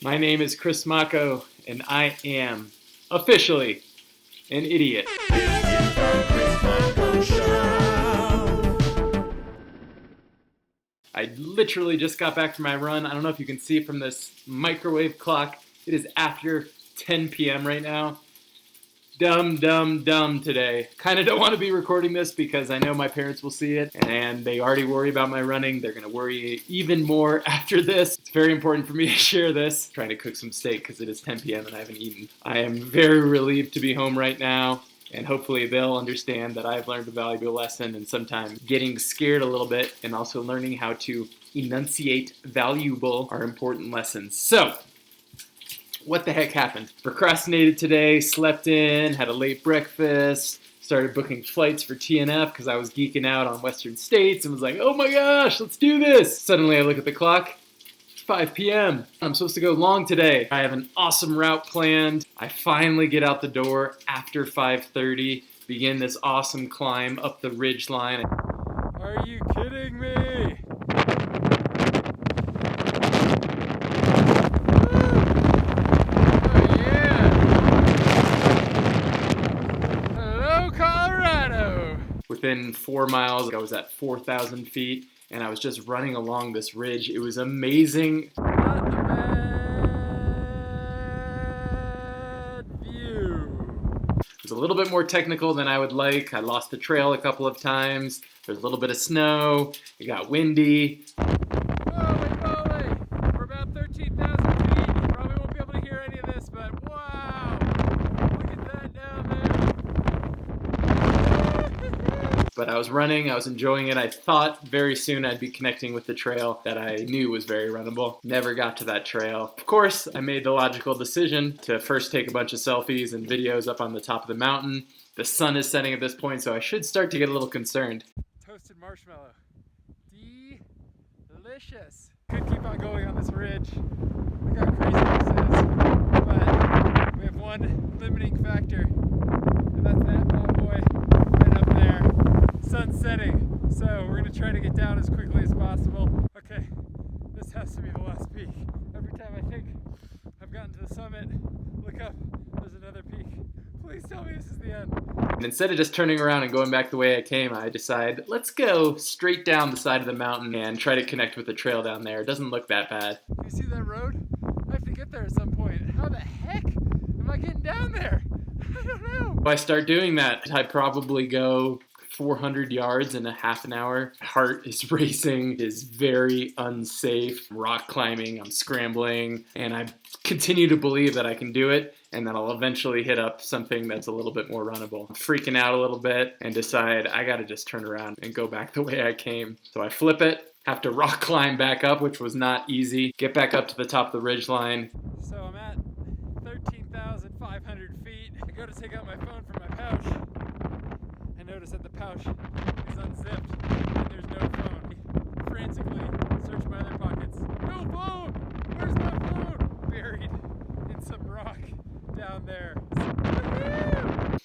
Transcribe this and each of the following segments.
My name is Chris Mocko, and I am officially an idiot. It's the Chris Mocko Show. I literally just got back from my run. I don't know if you can see from this microwave clock. It is after 10 p.m. right now. Dumb today. Kind of don't want to be recording this because I know my parents will see it and they already worry about my running. They're going to worry even more after this. It's very important for me to share this. I'm trying to cook some steak because it is 10 p.m. and I haven't eaten. I am very relieved to be home right now, and hopefully they'll understand that I've learned a valuable lesson, and sometimes getting scared a little bit and also learning how to enunciate valuable are important lessons. So, what the heck happened? Procrastinated today, slept in, had a late breakfast, started booking flights for TNF because I was geeking out on Western States and was like, oh my gosh, let's do this. Suddenly I look at the clock, 5 p.m. I'm supposed to go long today. I have an awesome route planned. I finally get out the door after 5:30, begin this awesome climb up the ridge line. Are you kidding me? Within 4 miles, I was at 4,000 feet, and I was just running along this ridge. It was amazing. Not a bad view. It was a little bit more technical than I would like. I lost the trail a couple of times. There's a little bit of snow. It got windy. Holy, we're about 13,000 feet. You probably won't be able to hear any of this, but wow! Look at that down there. But I was running, I was enjoying it. I thought very soon I'd be connecting with the trail that I knew was very runnable. Never got to that trail. Of course, I made the logical decision to first take a bunch of selfies and videos up on the top of the mountain. The sun is setting at this point, so I should start to get a little concerned. Toasted marshmallow. Delicious. Could keep on going on this ridge. Look how crazy this is. But we have one limiting factor, and that's that bad boy right up there. Sun's setting, so we're gonna try to get down as quickly as possible. Okay, this has to be the last peak. Every time I think I've gotten to the summit, look up, there's another peak. Please tell me this is the end. And instead of just turning around and going back the way I came, I decide, let's go straight down the side of the mountain and try to connect with the trail down there. It doesn't look that bad. You see that road? I have to get there at some point. How the heck am I getting down there? I don't know. If I start doing that, I probably go 400 yards in a half an hour. My heart is racing. It is very unsafe. I'm rock climbing, I'm scrambling, and I continue to believe that I can do it and that I'll eventually hit up something that's a little bit more runnable. I'm freaking out a little bit and decide I gotta just turn around and go back the way I came. So I flip it, have to rock climb back up, which was not easy. Get back up to the top of the ridge line. So I'm at 13,500 feet. I go to take out my phone from my pouch. I notice that the pouch is unzipped and there's no phone. Frantically search my other pockets. No phone! Where's my phone? Buried in some rock down there.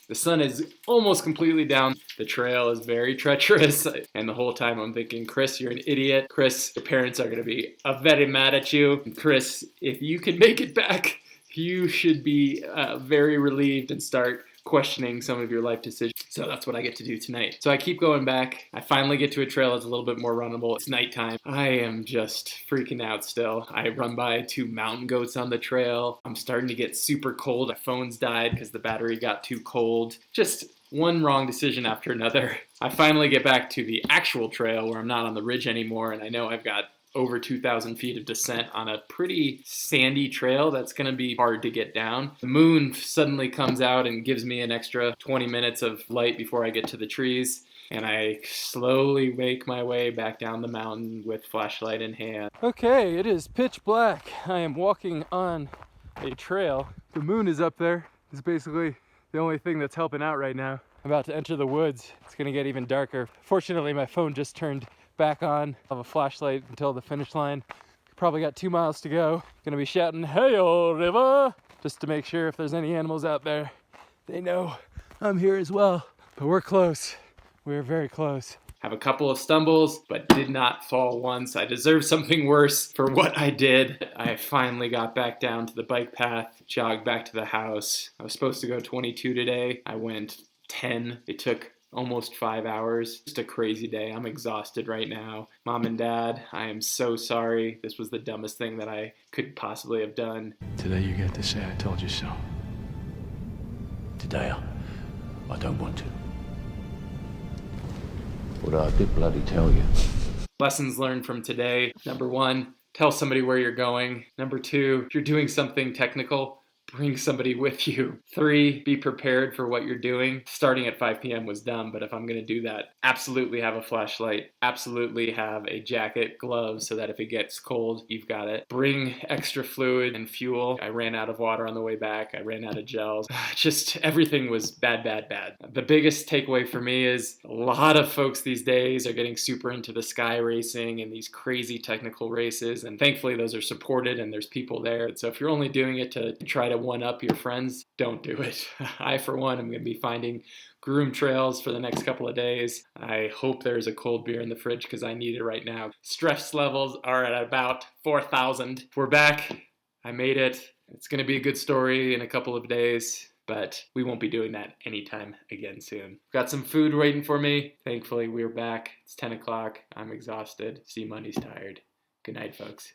The sun is almost completely down. The trail is very treacherous, and the whole time I'm thinking, Chris, you're an idiot. Chris, your parents are going to be very mad at you. And Chris, if you can make it back, you should be very relieved and start questioning some of your life decisions. So that's what I get to do tonight. So I keep going back. I finally get to a trail that's a little bit more runnable. It's nighttime. I am just freaking out still. I run by 2 mountain goats on the trail. I'm starting to get super cold. My phone's died because the battery got too cold. Just one wrong decision after another. I finally get back to the actual trail where I'm not on the ridge anymore, and I know I've got over 2,000 feet of descent on a pretty sandy trail that's going to be hard to get down. The moon suddenly comes out and gives me an extra 20 minutes of light before I get to the trees, and I slowly make my way back down the mountain with flashlight in hand. Okay, it is pitch black. I am walking on a trail. The moon is up there. It's basically the only thing that's helping out right now. I'm about to enter the woods. It's going to get even darker. Fortunately, my phone just turned back on. I'll have a flashlight until the finish line. Probably got 2 miles to go. Gonna be shouting, "Hey-o, river!" just to make sure if there's any animals out there, they know I'm here as well. But we're close. We're very close. have a couple of stumbles, but did not fall once. I deserve something worse for what I did. I finally got back down to the bike path, jogged back to the house. I was supposed to go 22 today. I went 10. It took almost 5 hours. Just a crazy day. I'm exhausted right now. Mom and Dad, I am so sorry. This was the dumbest thing that I could possibly have done. Today you get to say I told you so. Today, I don't want to. But I did bloody tell you. Lessons learned from today. Number 1, tell somebody where you're going. Number 2, if you're doing something technical, bring somebody with you. 3, be prepared for what you're doing. Starting at 5 p.m. was dumb, but if I'm going to do that, absolutely have a flashlight. Absolutely have a jacket, gloves, so that if it gets cold, you've got it. Bring extra fluid and fuel. I ran out of water on the way back. I ran out of gels. Just everything was bad, bad, bad. The biggest takeaway for me is a lot of folks these days are getting super into the sky racing and these crazy technical races, and thankfully those are supported and there's people there. So if you're only doing it to try to one up your friends, don't do it. I, for one, am going to be finding groom trails for the next couple of days. I hope there's a cold beer in the fridge because I need it right now. Stress levels are at about 4,000. We're back. I made it. It's going to be a good story in a couple of days, but we won't be doing that anytime again soon. Got some food waiting for me. Thankfully, we're back. It's 10 o'clock. I'm exhausted. See, Money's tired. Good night, folks.